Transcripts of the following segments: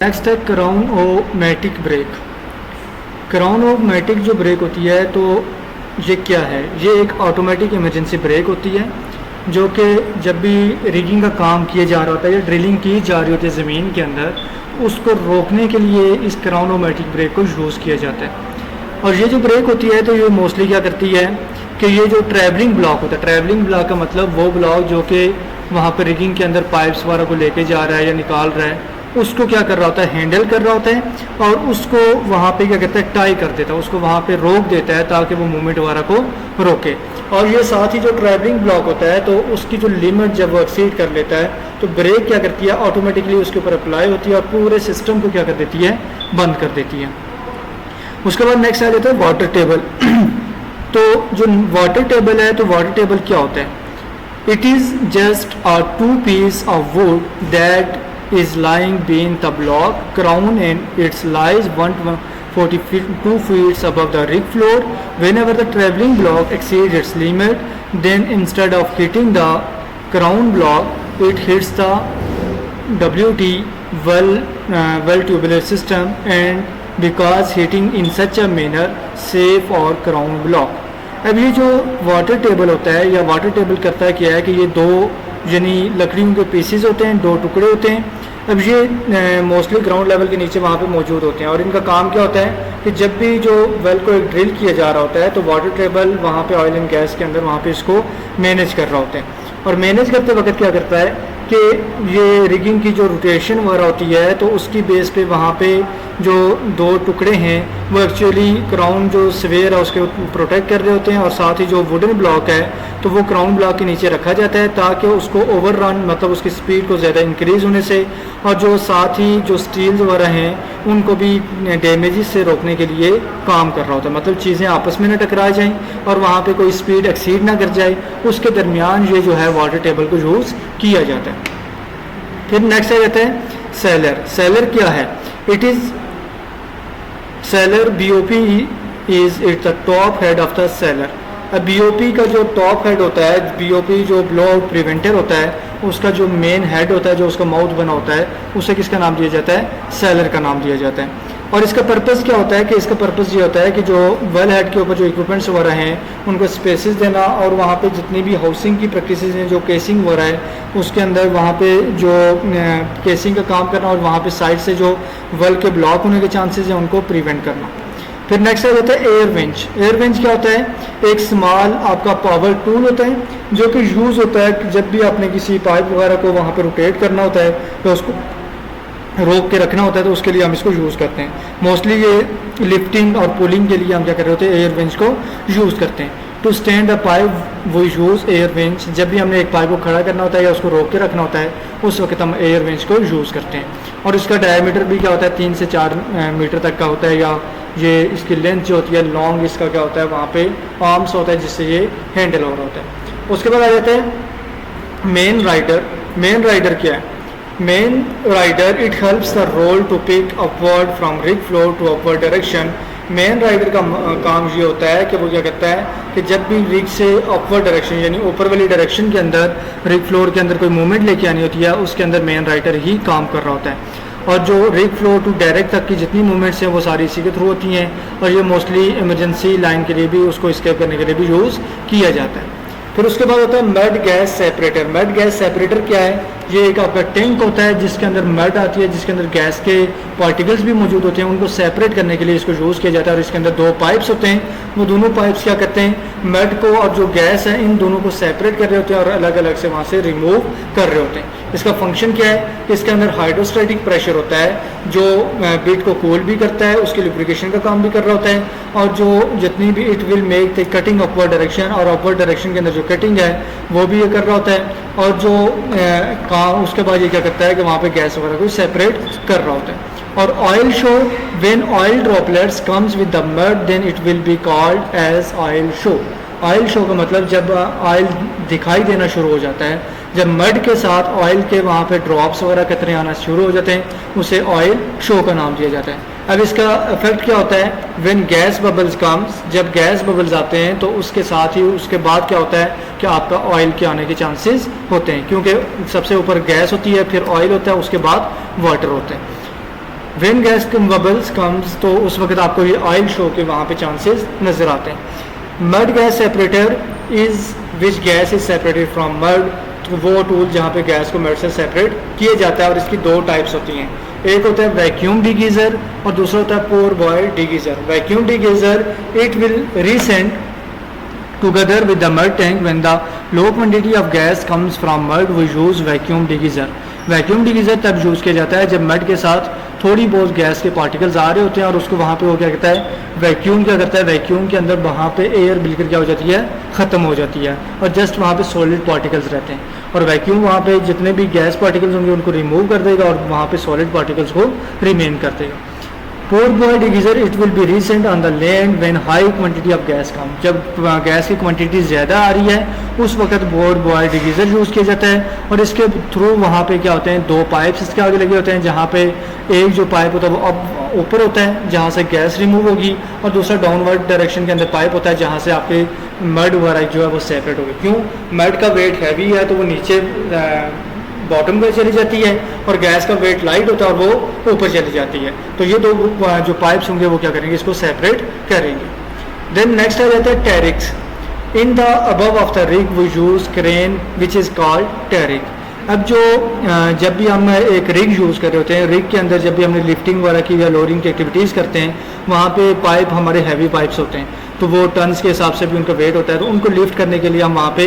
Next है क्राउन-ओ-मैटिक break. क्राउन-ओ-मैटिक जो break होती है तो ये क्या है? ये एक ऑटोमेटिक इमरजेंसी ब्रेक होती है जो कि जब भी रिगिंग का काम किया जा रहा होता है या ड्रिलिंग की जा रही होती है ज़मीन के अंदर, उसको रोकने के लिए इस क्राउन-ओ-मैटिक ब्रेक को यूज़ किया जाता है। और ये जो ब्रेक होती है तो ये मोस्टली क्या करती है कि ये जो ट्रैवलिंग ब्लॉक होता है, ट्रैवलिंग ब्लॉक का मतलब वो ब्लॉक जो कि वहाँ पर रिगिंग के अंदर पाइप्स वगैरह को लेके जा रहा है या निकाल रहा है, उसको क्या कर रहा होता है, हैंडल कर रहा होता है और उसको वहाँ पे क्या कहता है, टाई कर देता है, उसको वहाँ पे रोक देता है ताकि वो मूवमेंट वगैरह को रोके। और ये साथ ही जो ट्रैवलिंग ब्लॉक होता है तो उसकी जो लिमिट जब वो एक्सीड कर लेता है तो ब्रेक क्या करती है, ऑटोमेटिकली उसके ऊपर अप्लाई होती है और पूरे सिस्टम को क्या कर देती है, बंद कर देती है। उसके बाद नेक्स्ट आ जाता है वाटर टेबल। तो जो वाटर टेबल है तो वाटर टेबल क्या होता है? It is just a 2 piece of wood that is lying beneath the block crown and it lies 142 feet above the rig floor. Whenever the traveling block exceeds its limit, then instead of hitting the crown block, it hits the WT well tubular system, and because hitting in such a manner safe or crown block. अब ये जो water table होता है या water table करता है क्या है कि ये दो यानी लकड़ियों के पीसेज होते हैं, दो टुकड़े होते हैं। अब ये मोस्टली ग्राउंड लेवल के नीचे वहाँ पे मौजूद होते हैं और इनका काम क्या होता है कि जब भी जो वेल को एक ड्रिल किया जा रहा होता है तो वाटर टेबल वहाँ पे ऑयल एंड गैस के अंदर वहाँ पे इसको मैनेज कर रहा होता है। और मैनेज करते वक्त क्या करता है कि ये रिगिंग की जो रोटेशन वगैरह होती है तो उसकी बेस पे वहाँ पे जो दो टुकड़े हैं वो एक्चुअली क्राउन जो स्वेयर है उसके प्रोटेक्ट कर रहे होते हैं और साथ ही जो वुडन ब्लॉक है तो वो क्राउन ब्लॉक के नीचे रखा जाता है ताकि उसको ओवररन मतलब उसकी स्पीड को ज़्यादा इंक्रीज़ होने से और जो साथ ही जो स्टील्स वगैरह हैं उनको भी डैमेजेस से रोकने के लिए काम कर रहा होता है। मतलब चीज़ें आपस में न टकरा जाएं और वहाँ पे कोई स्पीड एक्सीड ना कर जाए, उसके दरमियान ये जो है वाटर टेबल को यूज़ किया जाता है। फिर नेक्स्ट आ जाता है सेलर। सेलर क्या है? It is seller BOP is it the top head of the seller. अब BOP का जो टॉप हेड होता है, BOP जो ब्लो आउट प्रिवेंटर होता है, उसका जो मेन हेड होता है जो उसका माउथ बना होता है उसे किसका नाम दिया जाता है? सेलर का नाम दिया जाता है। और इसका पर्पज़ क्या होता है कि इसका पर्पज़ ये होता है कि जो वेल हेड के ऊपर जो इक्विपमेंट्स वगैरह हैं उनको स्पेसेस देना और वहाँ पे जितनी भी हाउसिंग की प्रैक्टिसेस हैं जो केसिंग वगैरह है उसके अंदर वहाँ पे जो केसिंग का काम करना और वहाँ पे साइड से जो वेल के ब्लॉक होने के चांसेस हैं उनको प्रिवेंट करना। फिर नेक्स्ट आ जाता है एयर वेंच। एयर वेंच क्या होता है? एक स्मॉल आपका पावर टूल होता है जो कि यूज़ होता है जब भी आपने किसी पाइप वगैरह को वहाँ पे रोटेट करना होता है तो उसको रोक के रखना होता है तो उसके लिए हम इसको यूज़ करते हैं। मोस्टली ये लिफ्टिंग और पुलिंग के लिए हम क्या कर रहे होते हैं, एयर वेंच को यूज़ करते हैं। टू स्टैंड अ पाइप वो यूज़ एयर वेंच। जब भी हमने एक पाइप को खड़ा करना होता है या उसको रोक के रखना होता है उस वक्त हम एयर वेंच को यूज़ करते हैं। और इसका डायमीटर भी क्या होता है, 3 से 4 मीटर तक का होता है, या ये इसकी लेंथ जो होती है लॉन्ग इसका क्या होता है वहाँ पे आर्म्स होता है जिससे ये हैंडल हो रहा होता है। उसके बाद आ जाता है मेन राइडर। मेन राइडर क्या है? Main rider it helps the role to pick upward from rig floor to upward direction. Main rider का काम ये होता है कि वो क्या कहता है कि जब भी रिग से अपवर्ड डायरेक्शन यानी ऊपर वाली डायरेक्शन के अंदर रिग फ्लोर के अंदर कोई मूवमेंट लेके आनी होती है उसके अंदर मेन राइडर ही काम कर रहा होता है। और जो रिग फ्लोर टू डायरेक्ट तक की जितनी मूवमेंट्स हैं वो सारी इसी के थ्रू होती हैं और ये मोस्टली इमरजेंसी लाइन के लिए भी उसको स्केप करने के लिए भी यूज़ किया जाता है। फिर उसके बाद होता है mud gas separator. Mud gas separator क्या है? ये एक आपका टैंक होता है जिसके अंदर मड आती है, जिसके अंदर गैस के पार्टिकल्स भी मौजूद होते हैं, उनको सेपरेट करने के लिए इसको यूज़ किया जाता है। और इसके अंदर 2 पाइप्स होते हैं, वो दोनों पाइप्स क्या करते हैं, मड को और जो गैस है इन दोनों को सेपरेट कर रहे होते हैं और अलग अलग से वहाँ से रिमूव कर रहे होते हैं। इसका फंक्शन क्या है? इसके अंदर हाइड्रोस्टैटिक प्रेशर होता है जो बीट को कूल भी करता है, उसके लुब्रिकेशन का काम भी कर रहा होता है और जो जितनी भी it will make the cutting upward direction और अपवर्ड डायरेक्शन के अंदर जो कटिंग है वो भी ये कर रहा होता है। और जो काम उसके बाद ये क्या करता है कि वहाँ पे गैस वगैरह को सेपरेट कर रहा होता है। और oil show, when oil droplets comes with the mud then it will be called as oil show. Oil show का मतलब जब ऑयल दिखाई देना शुरू हो जाता है, जब मड के साथ ऑयल के वहाँ पे ड्रॉप्स वगैरह कतरे आना शुरू हो जाते हैं उसे ऑयल शो का नाम दिया जाता है। अब इसका इफेक्ट क्या होता है? व्हेन गैस बबल्स कम्स, जब गैस बबल्स आते हैं तो उसके साथ ही उसके बाद क्या होता है कि आपका ऑयल के आने के चांसेस होते हैं, क्योंकि सबसे ऊपर गैस होती है, फिर ऑयल होता है, उसके बाद वाटर होता है। व्हेन गैस बबल्स कम्स, तो उस वक्त आपको ये ऑयल शो के वहाँ पे चांसेस नज़र आते हैं। Mud gas separator is which gas is separated from mud, तो वो टूल जहाँ पे गैस को मड से सेपरेट किया जाता है। और इसकी दो टाइप्स होती हैं, एक होता है वैक्यूम डिगीज़र और दूसरा होता है poor boy degasser. Vacuum degasser it will recent together with the mud tank when the low quantity of gas comes from mud we use vacuum degreaser। Vacuum degasser तब यूज़ किया जाता है जब मड के साथ थोड़ी बहुत गैस के पार्टिकल्स आ रहे होते हैं और उसको वहाँ पे वो क्या करता है, वैक्यूम क्या करता है, वैक्यूम के अंदर वहाँ पे एयर बिल्कुल क्या हो जाती है, ख़त्म हो जाती है और जस्ट वहाँ पे सॉलिड पार्टिकल्स रहते हैं। और वैक्यूम वहाँ पे जितने भी गैस पार्टिकल्स होंगे उनको रिमूव कर देगा और वहाँ पे सॉलिड पार्टिकल्स को रिमेन कर देगा। Poor boy degasser it will be recent on the land when high quantity of gas come, जब गैस की क्वांटिटी ज़्यादा आ रही है उस वक्त पोर बॉयल डिगीज़र यूज़ किया जाता है। और इसके थ्रू वहाँ पे क्या होते हैं, दो पाइप्स इसके आगे लगे होते हैं, जहाँ पे एक जो पाइप होता है वो अब ऊपर होता है जहाँ से गैस रिमूव होगी और दूसरा डाउनवर्ड डायरेक्शन के अंदर पाइप होता है जहाँ से आपके मड वगैरह जो है वो सेपरेट होगी। क्यों, मड का वेट हैवी है तो वो नीचे बॉटम पे चली जाती है और गैस का वेट लाइट होता है और वो ऊपर चली जाती है। तो ये दो जो पाइप्स होंगे वो क्या करेंगे, इसको सेपरेट करेंगे। देन नेक्स्ट आ जाता है derricks. In the above of the rig we use crane which is called derrick. अब जो जब भी हम एक रिग यूज़ कर रहे होते हैं, रिग के अंदर जब भी हमने लिफ्टिंग वगैरह की या लोडिंग की एक्टिविटीज़ करते हैं वहाँ पे पाइप हमारे हैवी पाइप्स होते हैं तो वो टन्स के हिसाब से भी उनका वेट होता है, तो उनको लिफ्ट करने के लिए हम वहाँ पे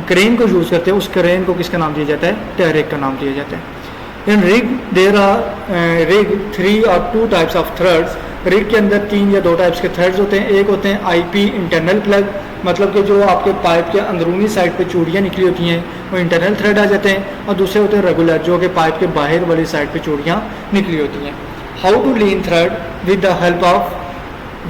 क्रेन को यूज़ करते हैं। उस क्रेन को किसका नाम दिया जाता है, टैरिक का नाम दिया जाता है। इन रिग देयर आर रिग 3 और 2 टाइप्स ऑफ थ्रेड्स। रिग के अंदर 3 या 2 टाइप्स के थ्रेड्स होते हैं। एक होते हैं आईपी इंटरनल प्लग, मतलब कि जो आपके पाइप के अंदरूनी साइड पे चूड़ियाँ निकली होती हैं वो इंटरनल थ्रेड आ जाते हैं। और दूसरे होते हैं रेगुलर, जो कि पाइप के बाहर वाली साइड पे चूड़ियाँ निकली होती हैं। How to lean thread with the help of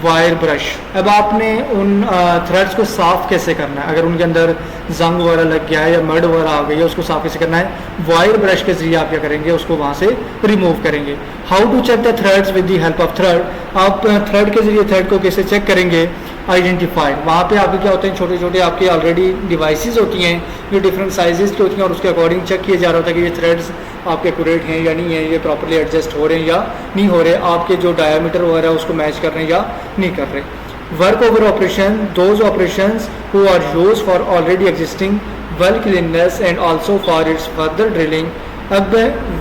wire brush. अब आपने उन थ्रेड्स को साफ़ कैसे करना है, अगर उनके अंदर जंग वगैरह लग गया है या मड वगैरह आ गई है उसको साफ़ कैसे करना है, वायर ब्रश के जरिए आप क्या करेंगे, उसको वहाँ से रिमूव करेंगे। How to check the threads with the help of thread. आप थ्रेड के जरिए थ्रेड को कैसे चेक करेंगे, आइडेंटिफाइड। वहाँ पे आपके क्या होते हैं, छोटे छोटे आपके ऑलरेडी डिवाइसेस होती हैं जो डिफरेंट साइजेस की होती हैं और उसके अकॉर्डिंग चेक किया जा रहा होता है कि ये थ्रेड्स आपके एक्यूरेट हैं या नहीं है, ये प्रॉपर्ली एडजस्ट हो रहे हैं या नहीं हो रहे, आपके जो डायमीटर वगैरह है उसको मैच कर रहे हैं या नहीं कर रहे। Work over operation, those operations who are use for already existing well cleanness and also for its further drilling. अब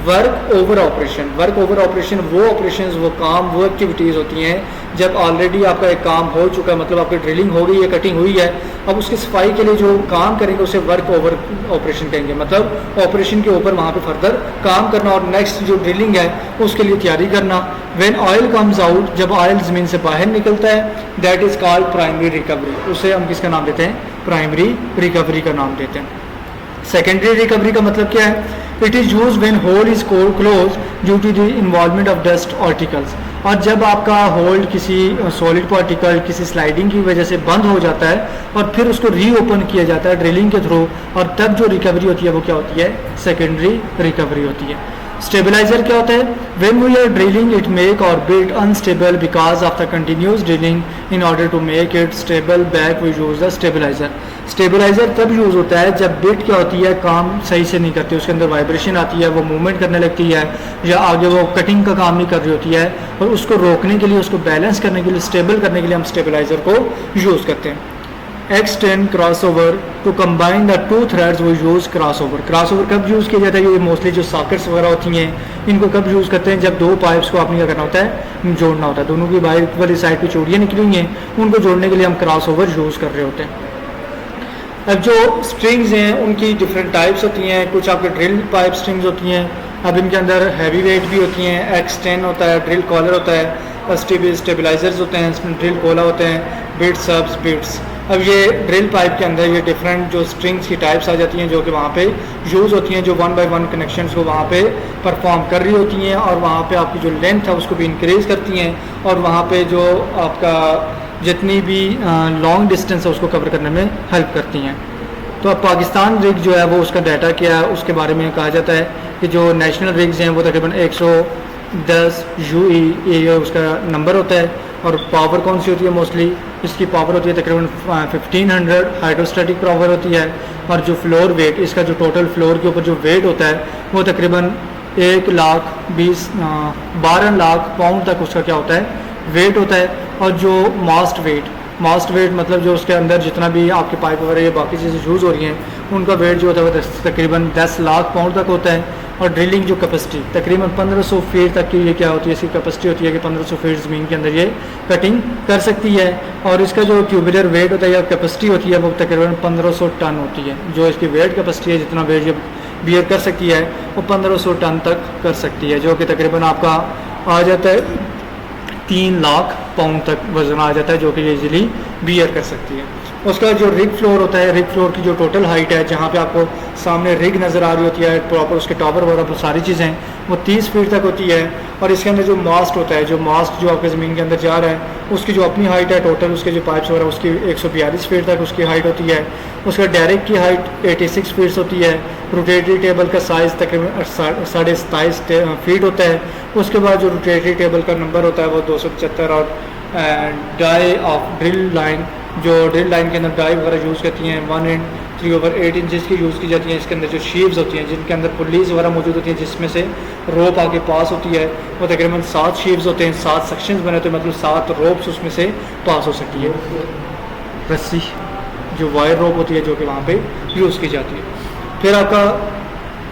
work over operation, work over operation वो ऑपरेशंस, वो काम, वो एक्टिविटीज़ होती हैं जब ऑलरेडी आपका एक काम हो चुका है, मतलब आपकी ड्रिलिंग हो गई है, कटिंग हुई है, अब उसकी सफाई के लिए जो काम करेंगे उसे वर्क ओवर ऑपरेशन कहेंगे। मतलब ऑपरेशन के ऊपर वहाँ पे फर्दर काम करना और नेक्स्ट जो ड्रिलिंग है उसके लिए तैयारी करना। व्हेन ऑयल कम्स आउट, जब ऑयल ज़मीन से बाहर निकलता है, that is called primary recovery. उसे हम किसका नाम देते हैं, प्राइमरी रिकवरी का नाम देते हैं। सेकेंडरी रिकवरी का मतलब क्या है, it is use when hole is close due to the involvement of dust articles. और जब आपका होल्ड किसी सॉलिड पार्टिकल, किसी स्लाइडिंग की वजह से बंद हो जाता है और फिर उसको रीओपन किया जाता है ड्रिलिंग के थ्रू, और तब जो रिकवरी होती है वो क्या होती है, सेकेंडरी रिकवरी होती है। स्टेबलाइजर क्या होता है, when we are drilling it make our bit unstable because of the continuous drilling in order to make it stable back we use the stabiliser. Stabiliser तब यूज़ होता है जब बिट क्या होती है, काम सही से नहीं करती, उसके अंदर वाइब्रेशन आती है, वो मूवमेंट करने लगती है या आगे वो कटिंग का काम नहीं कर रही होती है, और उसको रोकने के लिए, उसको बैलेंस करने के लिए, स्टेबल करने के लिए हम स्टेबलाइजर को यूज़ करते हैं। Extend crossover, to combine the 2 threads वो यूज़ क्रॉसओवर। क्रॉसओवर कब यूज़ किया जाता है, ये मोस्टली जो सॉकेट्स वगैरह होती हैं इनको कब यूज़ करते हैं, जब 2 पाइप्स को आपने क्या करना होता है, जोड़ना होता है, दोनों की बाहर वाली साइड पे चूड़ियाँ निकली हुई हैं उनको जोड़ने के लिए हम क्रॉसओवर यूज़ कर रहे होते हैं। अब जो स्ट्रिंग्स हैं उनकी डिफरेंट टाइप्स होती हैं, कुछ आपके ड्रिल पाइप स्ट्रिंग्स होती हैं, अब इनके अंदर हैवी वेट भी होती हैं, एक्सटेंड होता है, ड्रिल कॉलर होता है, स्टेबलाइजर्स होते हैं, इसमें ड्रिल कोला होते हैं, बिट सब्स बिट्स। अब ये ड्रिल पाइप के अंदर ये डिफरेंट जो स्ट्रिंग्स की टाइप्स आ जाती हैं जो कि वहाँ पे यूज़ होती हैं, जो 1 बाय 1 कनेक्शंस को वहाँ पे परफॉर्म कर रही होती हैं और वहाँ पे आपकी जो लेंथ है उसको भी इंक्रीज़ करती हैं और वहाँ पे जो आपका जितनी भी लॉन्ग डिस्टेंस है उसको कवर करने में हेल्प करती हैं। तो अब पाकिस्तान रिग जो है वो उसका डाटा क्या है, उसके बारे में कहा जाता है कि जो नेशनल रिग्स हैं वो तकरीबन 110 यूई ये उसका नंबर होता है, और पावर कौन सी होती है, मोस्टली इसकी पावर होती है तकरीबन 1500 हाइड्रोस्टैटिक पावर होती है, और जो फ्लोर वेट, इसका जो टोटल फ्लोर के ऊपर जो वेट होता है वो तकरीबन 12 लाख पाउंड तक उसका क्या होता है वेट होता है। और जो मास्ट वेट मतलब जो उसके अंदर जितना भी आपके पाइप वगैरह ये बाकी चीज़ें यूज़ हो रही हैं उनका वेट जो होता है वो तकरीबन 10 लाख पाउंड तक होता है। और ड्रिलिंग जो कैपेसिटी तकरीबन 1500 फीट तक की ये क्या होती है, इसकी कैपेसिटी होती है कि 1500 फीट ज़मीन के अंदर ये कटिंग कर सकती है। और इसका जो ट्यूबुलर वेट होता है या कैपेसिटी होती है वो तकरीबन 1500 टन होती है। जो इसकी वेट कैपेसिटी है, जितना वेट ये बियर कर सकती है वो 1500 टन तक कर सकती है, जो कि तकरीबन आपका आ जाता है 3 लाख पाउंड तक वजन आ जाता है, जो कि इजीली बियर कर सकती है। उसका जो रिग फ्लोर होता है, रिग फ्लोर की जो टोटल हाइट है, जहाँ पे आपको सामने रिग नज़र आ रही होती है, प्रॉपर उसके टॉवर वगैरह सारी चीज़ें वो 30 फीट तक होती है। और इसके अंदर जो मास्ट होता है, जो मास्ट जो आपके ज़मीन के अंदर जा रहा है, उसकी जो अपनी हाइट है टोटल उसके जो पाइप्स वगैरह उसकी 142 फीट तक उसकी हाइट होती है। उसका डायरेक्ट की हाइट 86 फीट्स होती है। रोटेटरी टेबल का साइज़ तकरीबन 27.5 फीट होता है। उसके बाद जो रोटेटरी टेबल का नंबर होता है वो 275। और डाई ऑफ ड्रिल लाइन, जो ड्रिल लाइन के अंदर डाई वगैरह यूज़ करती हैं 1 and 3/8 इंचज़ की यूज़ की जाती हैं। इसके अंदर जो शीव्स होती हैं जिनके अंदर पुलीज वगैरह मौजूद होती हैं, जिसमें से रोप आगे पास होती है, वो तकरीबन 7 शीव्स होते हैं, 7 सेक्शंस बने होते हैं, मतलब 7 रोप्स उसमें से पास हो सकती है। रस्सी जो वायर रोप होती है जो कि वहाँ पे यूज़ की जाती है। फिर आपका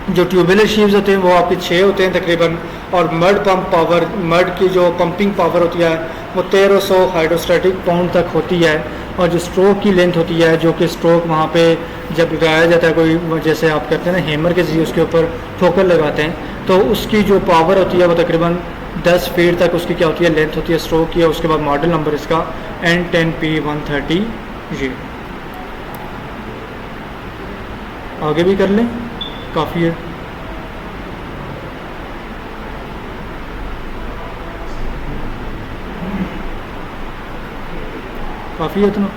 जो ट्यूबुलर शीव्स होते हैं वो आपके 6 होते हैं तकरीबन। और मड पंप पावर, मड की जो पंपिंग पावर होती है वो 1300 हाइड्रोस्टैटिक पाउंड तक होती है। और जो स्ट्रोक की लेंथ होती है, जो कि स्ट्रोक वहाँ पे जब लगाया जाता है कोई, जैसे आप कहते हैं ना हैमर के जरिए उसके ऊपर ठोकर लगाते हैं, तो उसकी जो पावर होती है वो तकरीबन 10 फीट तक उसकी क्या होती है लेंथ होती है स्ट्रोक की। उसके बाद मॉडल नंबर इसका N10P130 ये। आगे भी कर लें, काफ़ी है, काफ़ी है इतना।